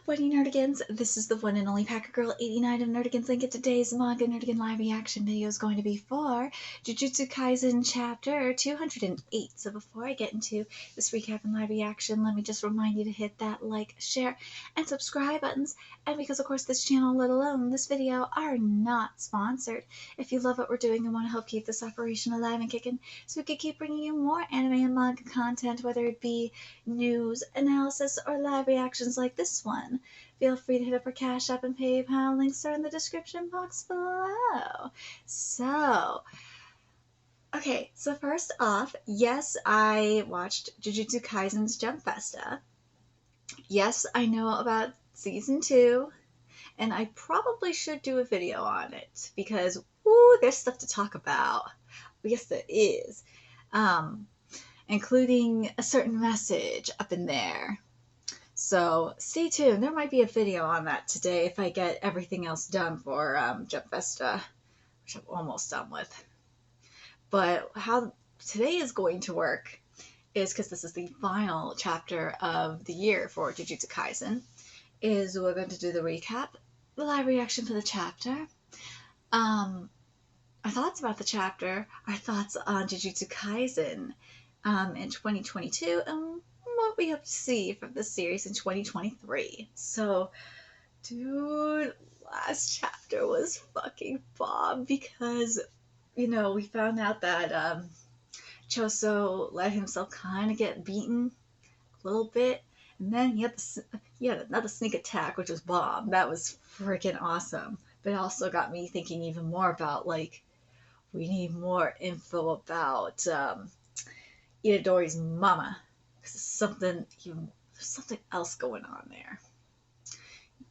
What nerdigans? This is the one and only Packer Girl 89 of Nerdigans, and today's Manga Nerdigan live reaction video is going to be for Jujutsu Kaisen chapter 208. So before I get into this recap and live reaction, let me just remind you to hit that like, share, and subscribe buttons. And because of course this channel, let alone this video, are not sponsored. If you love what we're doing and want to help keep this operation alive and kicking, so we can keep bringing you more anime and manga content, whether it be news, analysis, or live reactions like this one, feel free to hit up our Cash App and PayPal. Links are in the description box below. So first off, yes, I watched Jujutsu Kaisen's Jump Festa. Yes, I know about Season 2, and I probably should do a video on it, because, woo, there's stuff to talk about. Yes, there is. Including a certain message up in there. So stay tuned. There might be a video on that today if I get everything else done for Jump Festa, which I'm almost done with. But how today is going to work is, because this is the final chapter of the year for Jujutsu Kaisen, is we're going to do the recap, the live reaction for the chapter, our thoughts about the chapter, our thoughts on Jujutsu Kaisen in 2022, and what we hope to see from the series in 2023. So, dude, last chapter was fucking bomb because, you know, we found out that Choso let himself kind of get beaten a little bit, and then he had another sneak attack, which was bomb. That was freaking awesome. But it also got me thinking even more about, like, we need more info about Itadori's mama, because there's something else going on there.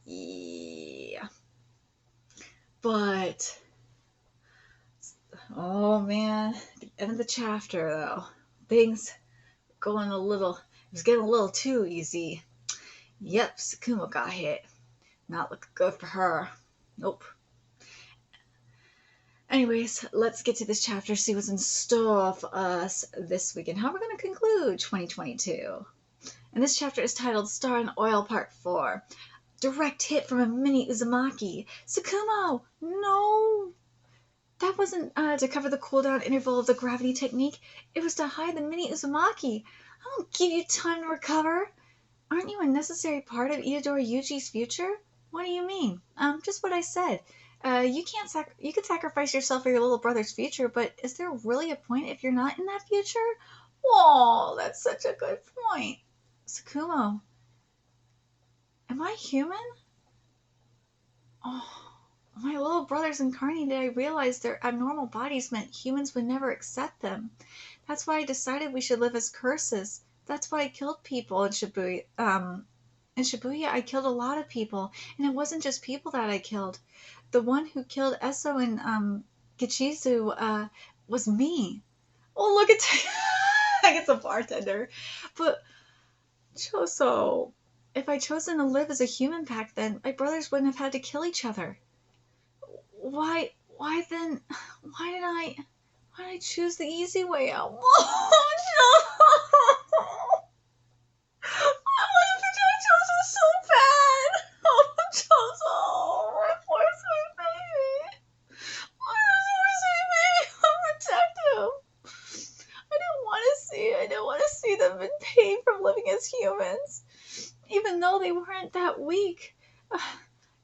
Yeah. But, oh man, at the end of the chapter though, things going it was getting a little too easy. Yep, Sakuma got hit. Not looking good for her. Nope. Anyways, let's get to this chapter, see what's in store for us this week, and how we're going to conclude 2022. And this chapter is titled Star and Oil Part 4. Direct hit from a mini Uzumaki. Tsukumo! No! That wasn't to cover the cooldown interval of the gravity technique. It was to hide the mini Uzumaki. I won't give you time to recover. Aren't you a necessary part of Itadori Yuji's future? What do you mean? Just what I said. You can sacrifice yourself for your little brother's future, but is there really a point if you're not in that future? Whoa, that's such a good point. Tsukumo, am I human? Oh, my little brother's incarnated. I realized their abnormal bodies meant humans would never accept them. That's why I decided we should live as curses. That's why I killed people in Shibuya. In Shibuya, I killed a lot of people, and it wasn't just people that I killed. The one who killed Eso and Gichizu was me. Oh, look at I get the bartender. But Choso, if I'd chosen to live as a human back then, my brothers wouldn't have had to kill each other. Why then? Why did I choose the easy way out? Oh, no! I wanted to do Choso so bad. Oh, Choso, my poor sweet baby. My sweet baby, I'll protect him. I didn't want to see them in pain from living as humans, even though they weren't that weak.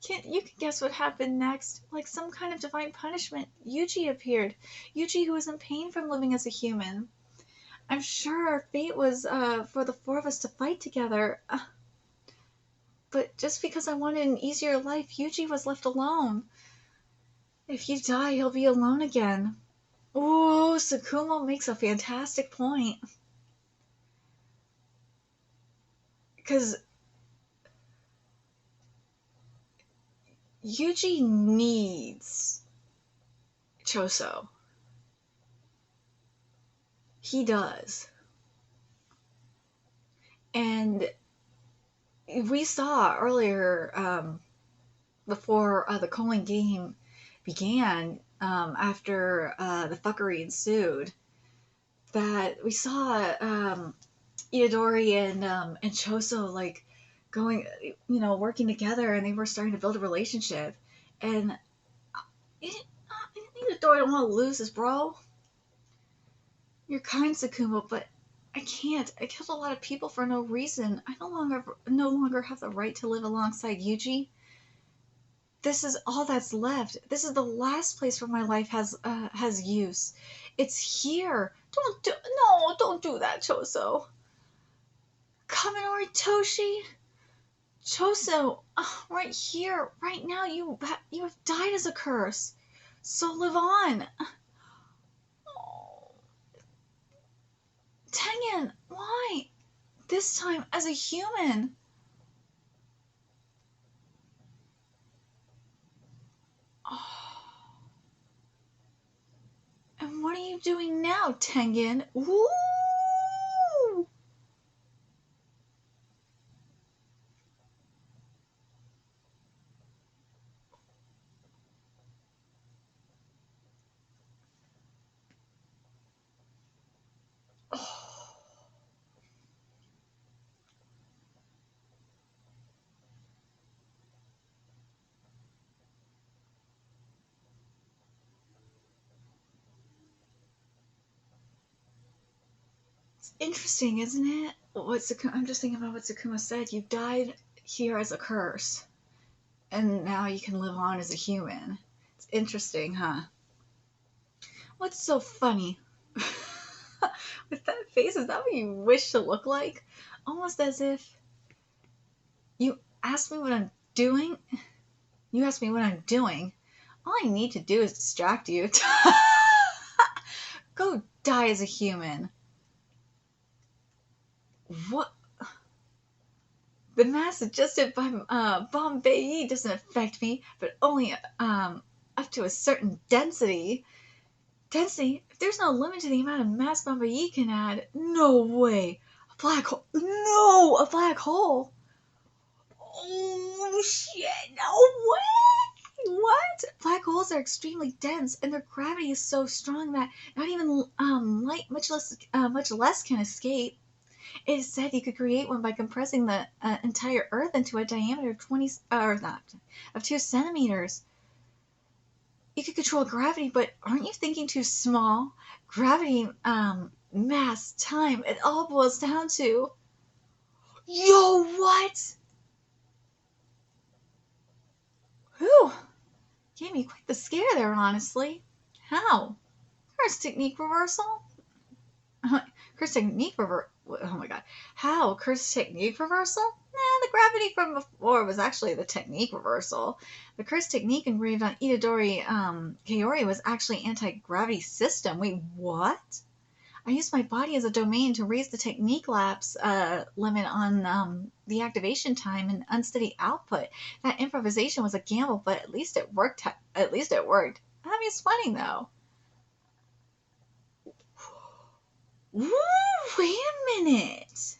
You can guess what happened next. Like some kind of divine punishment, Yuji appeared. Yuji, who was in pain from living as a human. I'm sure our fate was for the four of us to fight together. But just because I wanted an easier life, Yuji was left alone. If you die, he'll be alone again. Ooh, Tsukumo makes a fantastic point. Because Yuji needs Choso. He does. And we saw earlier, before the Colin game began, after the fuckery ensued, that we saw Itadori and Choso, like, going, working together, and they were starting to build a relationship. And Itadori don't want to lose his bro. You're kind, Sakuma, but I can't. I killed a lot of people for no reason. I no longer have the right to live alongside Yuji. This is all that's left. This is the last place where my life has use. It's here. Don't do that, Choso. Kaminori Toshi, Choso, right here, right now. You have died as a curse. So live on. Oh, Tengen, why? This time as a human. Oh. And what are you doing now, Tengen? Ooh! Oh. It's interesting, isn't it? I'm just thinking about what Sakuma said. You died here as a curse, and now you can live on as a human. It's interesting, huh? What's so funny? With that face, is that what you wish to look like? Almost as if you asked me what I'm doing. You asked me what I'm doing. All I need to do is distract you. Go die as a human. What? The mass suggested by Bombay doesn't affect me, but only up to a certain density. Density? If there's no limit to the amount of mass Bombay can add, no way. A black hole? No, a black hole. Oh shit! No way! What? Black holes are extremely dense, and their gravity is so strong that not even light, much less, can escape. It is said you could create one by compressing the entire Earth into a diameter of 20 or not of 2 centimeters. You could control gravity, but aren't you thinking too small? Gravity, mass, time, it all boils down to. Yo, what? Whew. Gave me quite the scare there, honestly. How? Curse technique reversal? Curse technique reversal? Oh my god. How? Curse technique reversal? Nah, the gravity from before was actually the technique reversal. The curse technique engraved on Itadori Kaori was actually anti-gravity system. Wait, what? I used my body as a domain to raise the technique lapse limit on the activation time and unsteady output. That improvisation was a gamble, but at least it worked. At least it worked. I'm just sweating though. Woo, wait a minute.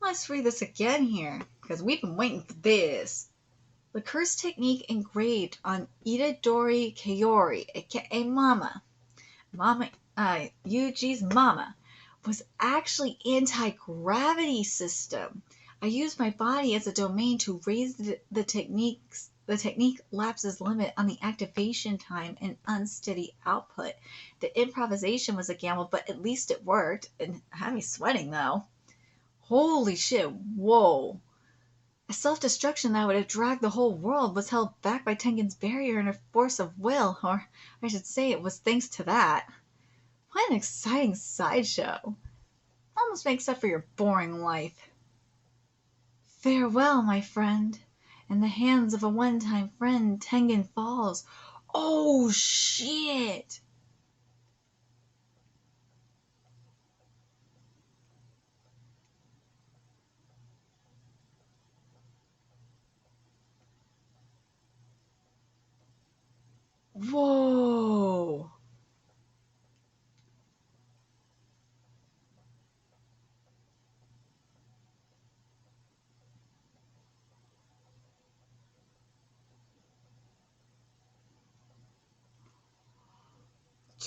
Let's read this again here, because we've been waiting for this. The curse technique engraved on Itadori Kaori, aka Mama, Yuji's mama, was actually anti-gravity system. I used my body as a domain to raise the technique lapses limit on the activation time and unsteady output. The improvisation was a gamble, but at least it worked. And had me sweating though. Holy shit! Whoa! A self-destruction that would have dragged the whole world was held back by Tengen's barrier and her force of will, or I should say it was thanks to that. What an exciting sideshow. Almost makes up for your boring life. Farewell, my friend. In the hands of a one-time friend, Tengen falls. Oh, shit! Whoa!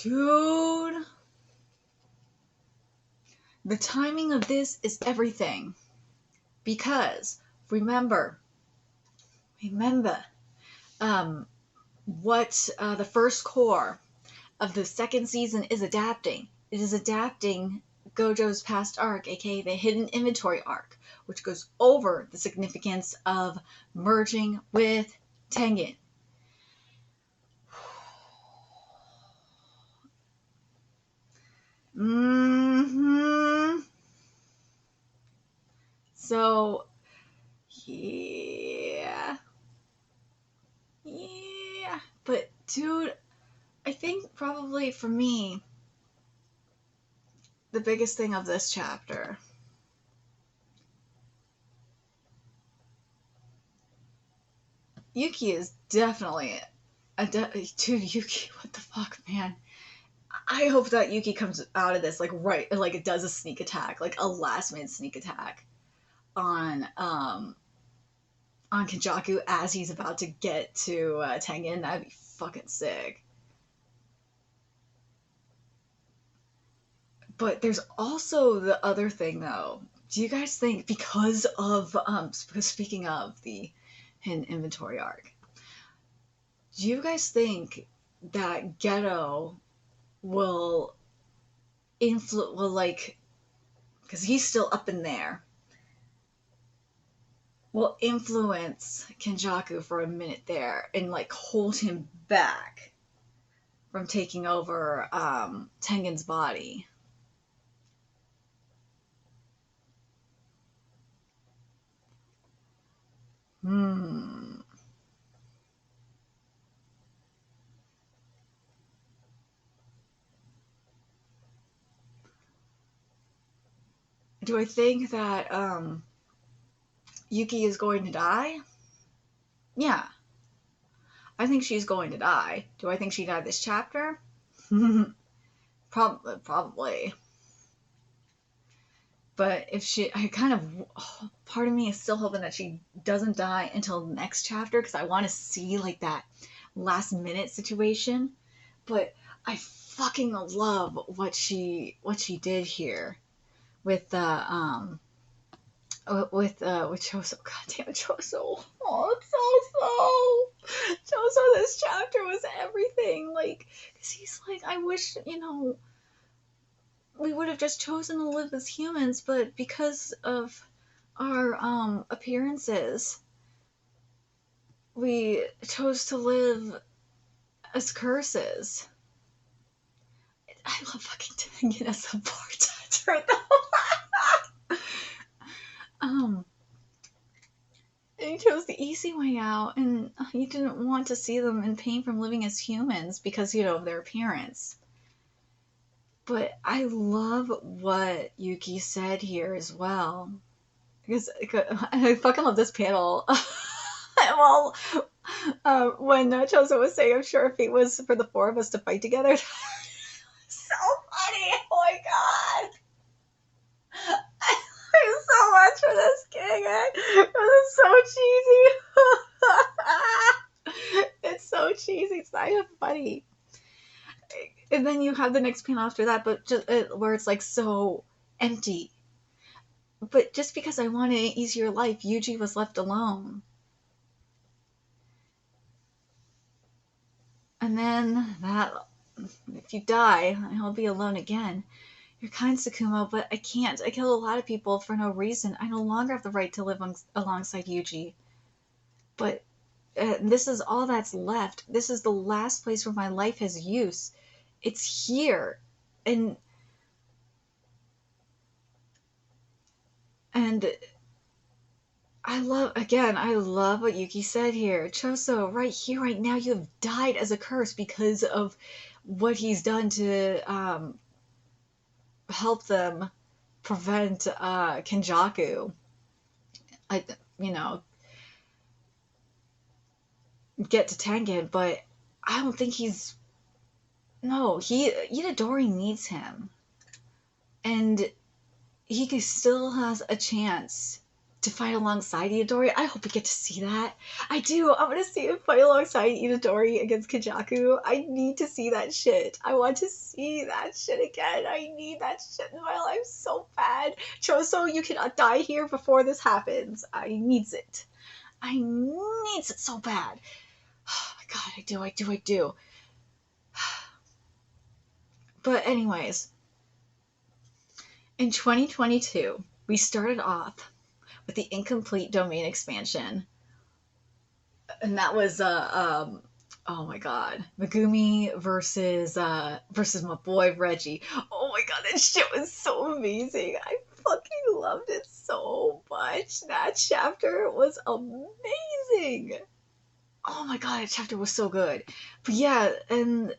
Dude! The timing of this is everything. Because, remember, what the first core of the second season is adapting. It is adapting Gojo's past arc, aka the hidden inventory arc, which goes over the significance of merging with Tengen. So, yeah. But, dude, I think probably for me, the biggest thing of this chapter Yuki is definitely dude, Yuki, what the fuck, man? I hope that Yuki comes out of this like it does a sneak attack, like a last minute sneak attack on Kenjaku as he's about to get to Tengen. That'd be fucking sick. But there's also the other thing though. Do you guys think, because of speaking of the hidden inventory arc, do you guys think that Geto will like, because he's still up in there, will influence Kenjaku for a minute there and like hold him back from taking over Tengen's body? Do I think that Yuki is going to die? Yeah. I think she's going to die. Do I think she died this chapter? Probably. But if she, part of me is still hoping that she doesn't die until next chapter, because I want to see like that last minute situation. But I fucking love what she did here with Choso. God damn it, Choso. Oh, Choso, this chapter was everything. Like, because he's like, I wish, we would have just chosen to live as humans, but because of our appearances, we chose to live as curses. I love fucking Tengen as a bartender, though. And he chose the easy way out, and he didn't want to see them in pain from living as humans because, of their appearance. But I love what Yuki said here as well. Because I fucking love this panel. Well, when Choso was saying, I'm sure if it was for the four of us to fight together. So funny. Oh my god. Thank you so much for this, King. This is so cheesy. It's so cheesy. It's not even funny. And then you have the next panel after that, but just where it's like so empty. But just because I wanted an easier life, Yuji was left alone. And then that, if you die, I'll be alone again. You're kind, Tsukumo, but I can't. I killed a lot of people for no reason. I no longer have the right to live alongside Yuji. But this is all that's left. This is the last place where my life has use. It's here. And I love what Yuki said here. Choso, right here, right now, you have died as a curse because of what he's done to help them prevent Kenjaku. Get to Tengen, but I don't think Itadori needs him. And he still has a chance to fight alongside Itadori. I hope we get to see that. I do. I want to see him fight alongside Itadori against Kajaku. I need to see that shit. I want to see that shit again. I need that shit in my life so bad. Choso, you cannot die here before this happens. I needs it. I needs it so bad. Oh my god, I do. But anyways, in 2022, we started off with the incomplete domain expansion, and that was oh my god, Megumi versus my boy Reggie. Oh my god, that shit was so amazing. I fucking loved it so much. That chapter was amazing. Oh my god, that chapter was so good. But yeah, and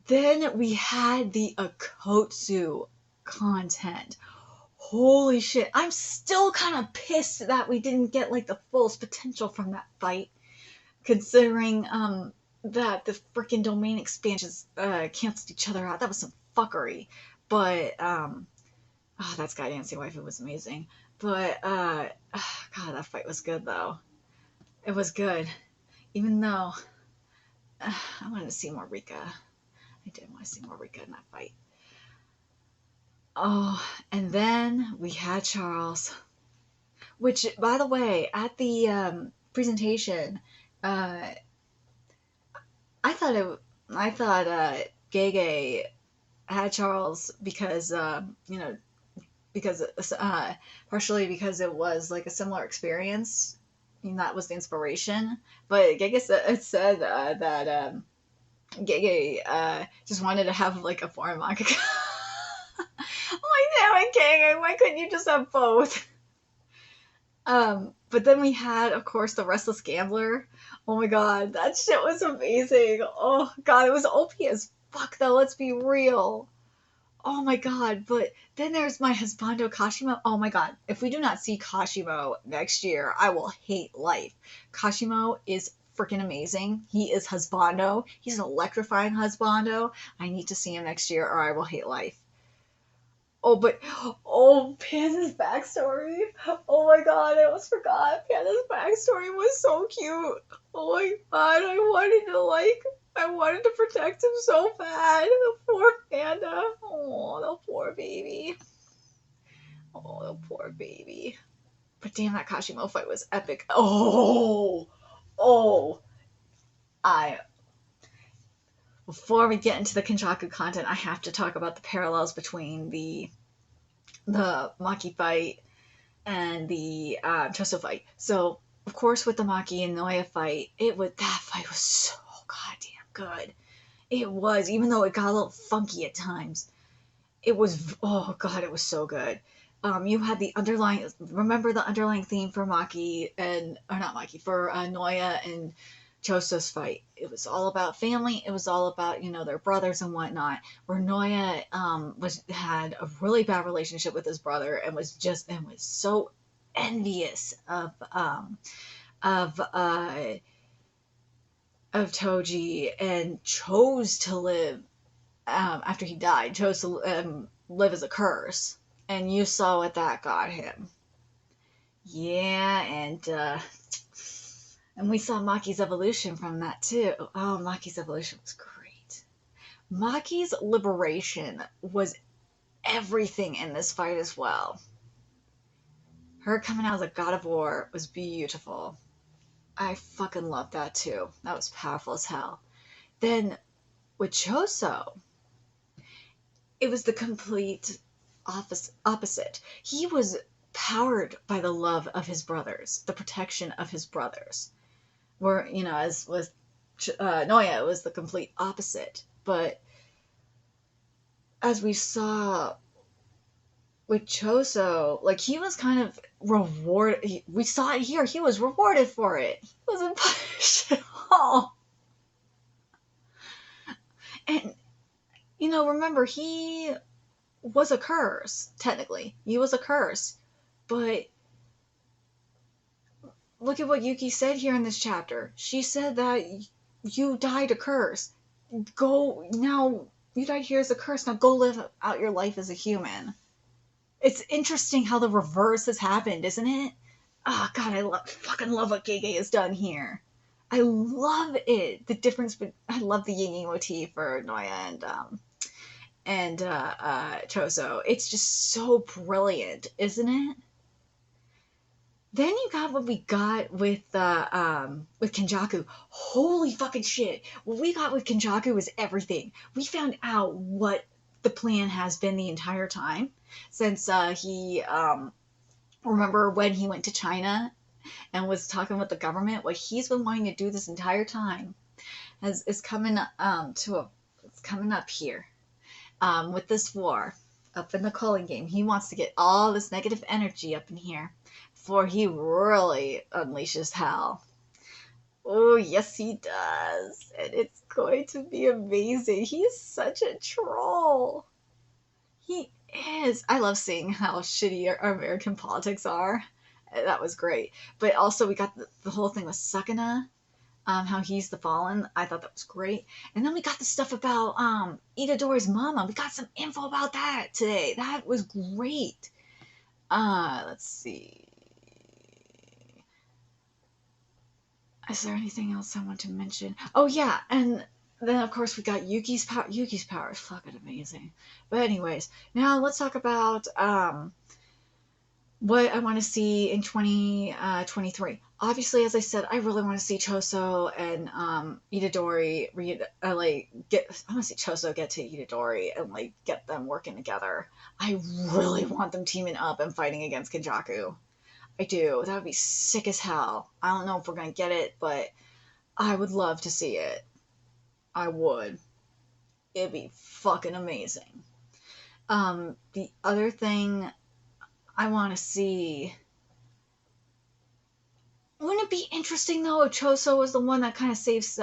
then we had the Akotsu content. Holy shit, I'm still kind of pissed that we didn't get like the fullest potential from that fight, considering that the freaking domain expansions canceled each other out. That was some fuckery. But oh, that Sky Dancing waifu was amazing. But god, that fight was good though. It was good, even though I wanted to see more Rika. I did want to see more Rika in that fight. Oh, and then we had Charles, which, by the way, at the presentation, I thought Gege had Charles because because partially because it was like a similar experience, and that was the inspiration. But Gege said that Gege just wanted to have like a foreign manga. Like, damn it, Gege, why couldn't you just have both? But then we had, of course, the Restless Gambler. Oh my god, that shit was amazing. Oh god, it was OP as fuck though, let's be real. Oh my god, but then there's my husbando Kashimo. Oh my god, if we do not see Kashimo next year, I will hate life. Kashimo is freaking amazing. He is husbando. He's an electrifying husbando. I need to see him next year or I will hate life. Oh, Panda's backstory. Oh my god, I almost forgot. Panda's backstory was so cute. Oh my god, I wanted to protect him so bad. The poor Panda. Oh, the poor baby. Oh, the poor baby. But damn, that Kashimo fight was epic. Before we get into the Kenjaku content, I have to talk about the parallels between the Maki fight and the Choso fight. So, of course, with the Maki and Noya fight, that fight was so goddamn good. It was, even though it got a little funky at times. It was, oh god, it was so good. You had remember the underlying theme for Maki for Noya and Choso's fight. It was all about family. It was all about, their brothers and whatnot. Where Noya had a really bad relationship with his brother and was so envious of Toji and chose to live after he died. Chose to live as a curse, and you saw what that got him. Yeah, and we saw Maki's evolution from that too. Oh, Maki's evolution was great. Maki's liberation was everything in this fight as well. Her coming out as a god of war was beautiful. I fucking loved that too. That was powerful as hell. Then with Choso, it was the complete opposite. He was powered by the love of his brothers, the protection of his brothers. Where, as with Noya, it was the complete opposite. But as we saw with Choso, like, he was kind of rewarded. We saw it here. He was rewarded for it. He wasn't punished at all. And, remember, he was a curse, technically. He was a curse. But look at what Yuki said here in this chapter. She said that you died a curse. You died here as a curse. Now go live out your life as a human. It's interesting how the reverse has happened, isn't it? Oh God, fucking love what Gege has done here. I love it. The difference, but I love the yin motif for Noya and Choso. It's just so brilliant, isn't it? Then you got what we got with Kenjaku. Holy fucking shit! What we got with Kenjaku was everything. We found out what the plan has been the entire time since he remember when he went to China and was talking with the government. What he's been wanting to do this entire time is coming it's coming up here with this war up in the calling game. He wants to get all this negative energy up in here before he really unleashes hell. Oh, yes, he does. And it's going to be amazing. He's such a troll. He is. I love seeing how shitty our American politics are. That was great. But also, we got the whole thing with Sakuna, how he's the fallen. I thought that was great. And then we got the stuff about Itadori's mama. We got some info about that today. That was great. Let's see. Is there anything else I want to mention? Oh yeah, and then of course we got Yuki's power. Yuki's power is fucking amazing. But anyways, now let's talk about what I want to see in 2023. Obviously, as I said, I really want to see Choso and Itadori I want to see Choso get to Itadori and like get them working together. I really want them teaming up and fighting against Kenjaku. I do. That would be sick as hell. I don't know if we're gonna get it, but I would love to see it. I would. It'd be fucking amazing. The other thing I want to see. Wouldn't it be interesting though if Choso was the one that kind of saves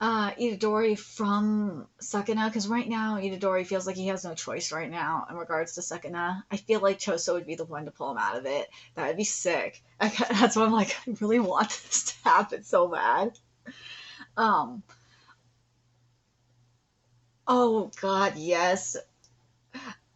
Itadori from Sakuna? Because right now Itadori feels like he has no choice right now in regards to Sakuna. I feel like Choso would be the one to pull him out of it. That would be sick. That's why I'm like, I really want this to happen so bad. Um. Oh God, yes.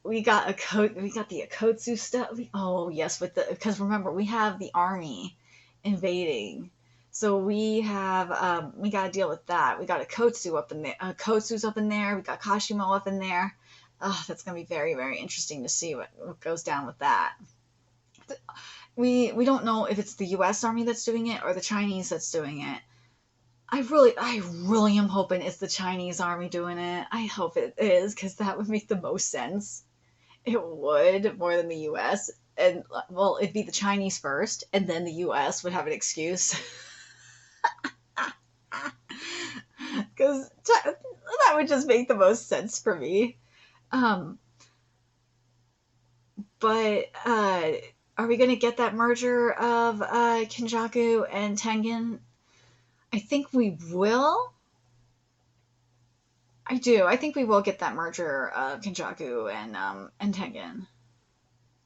We got the Akotsu stuff. Oh yes, with the because remember we have the army invading, so we got to deal with that. We got Akotsu up in there. Kotsu's up in there. We got Kashimo up in there. Oh, that's gonna be very very interesting to see what goes down with that. We don't know if it's the U.S. Army that's doing it or the Chinese that's doing it. I really am hoping it's the Chinese army doing it. I hope it is because that would make the most sense. It would more than the U.S. And well, it'd be the Chinese first, and then the U.S. would have an excuse. Because that would just make the most sense for me. Um, but are we gonna get that merger of Kenjaku and Tengen? I think we will. I do. I think we will get that merger of Kenjaku and Tengen.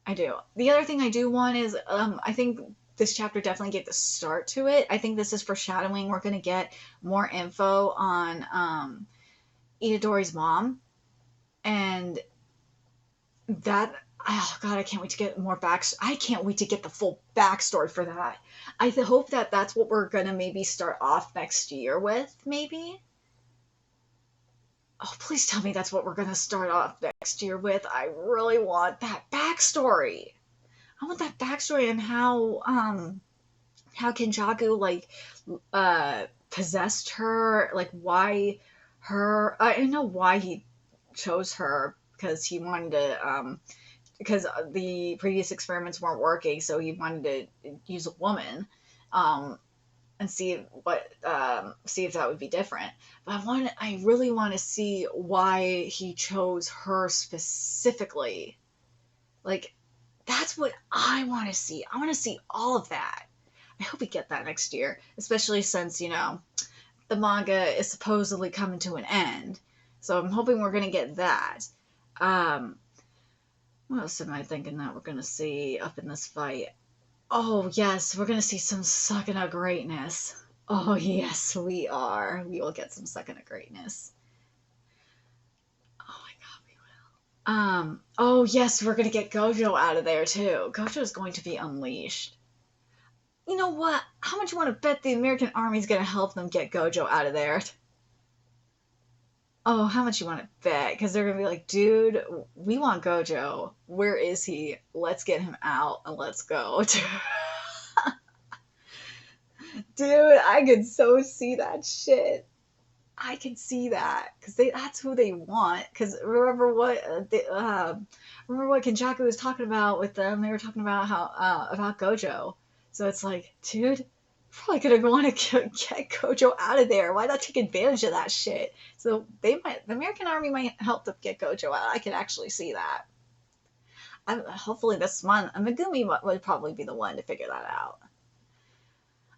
I do. The other thing I do want is I think this chapter definitely gave the start to it. I think this is foreshadowing. We're gonna get more info on Itadori's mom, and that oh god, I can't wait to get more back. I can't wait to get the full backstory for that. I hope that that's what we're gonna maybe start off next year with, maybe. Oh, please tell me that's what we're gonna start off next year with. I really want that backstory. I want that backstory on how Kenjaku like possessed her, like why her. I know why he chose her because he wanted to because the previous experiments weren't working, so he wanted to use a woman. And see if that would be different. But I really want to see why he chose her specifically. Like that's what I want to see. I want to see all of that. I hope we get that next year, especially since the manga is supposedly coming to an end. So I'm hoping we're gonna get that. Um, what else am I thinking that we're gonna see up in this fight? Oh, yes, we're going to see some Sakuna greatness. Oh, yes, we are. We will get some Sakuna greatness. Oh my god, we will. Oh yes, we're gonna get Gojo out of there too. Gojo's going to be unleashed. You know what? How much you want to bet the American Army's gonna help them get Gojo out of there? Oh, how much you want to bet? Because they're gonna be like, dude, we want Gojo. Where is he? Let's get him out and let's go. Dude, I could so see that shit. I can see that because that's who they want. Because remember what Kenjaku was talking about with them. They were talking about how about Gojo. So it's like, dude, probably gonna want to get Gojo out of there. Why not take advantage of that shit? So the American Army might help them get Gojo out. I can actually see that. Hopefully this month, Megumi would probably be the one to figure that out.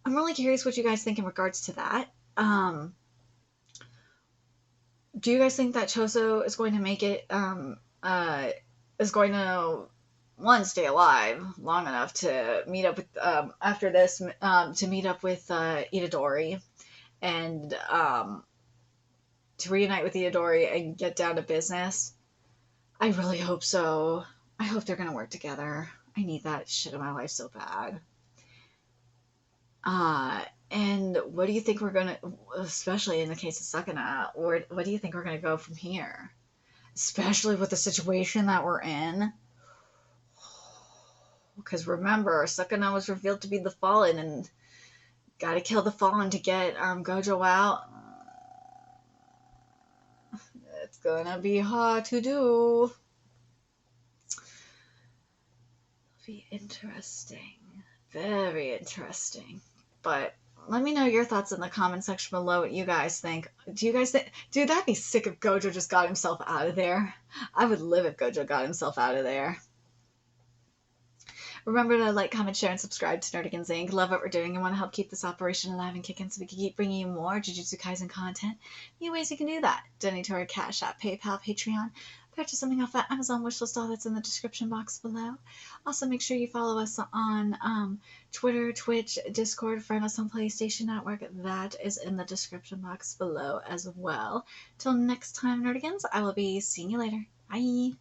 I'm really curious what you guys think in regards to that. Do you guys think that Choso is going to make it? Is going to one stay alive long enough to meet up with after this to meet up with Itadori and to reunite with Itadori and get down to business? I really hope so. I hope they're gonna work together. I need that shit in my life so bad. And what do you think we're gonna, especially in the case of Sakana, what do you think we're gonna go from here? Especially with the situation that we're in. Because remember, Sakana was revealed to be the Fallen, and gotta kill the Fallen to get Gojo out. It's gonna be hard to do. It'll be interesting. Very interesting. But let me know your thoughts in the comment section below what you guys think. Do you guys think, dude, that'd be sick if Gojo just got himself out of there. I would live if Gojo got himself out of there. Remember to like, comment, share, and subscribe to Nerdigans Inc. Love what we're doing and want to help keep this operation alive and kicking so we can keep bringing you more Jujutsu Kaisen content. New ways you can do that. Donate to our Cash App, PayPal, Patreon. Purchase something off that Amazon wishlist, all that's in the description box below. Also, make sure you follow us on Twitter, Twitch, Discord, friend us on PlayStation Network. That is in the description box below as well. Till next time, Nerdigans, I will be seeing you later. Bye!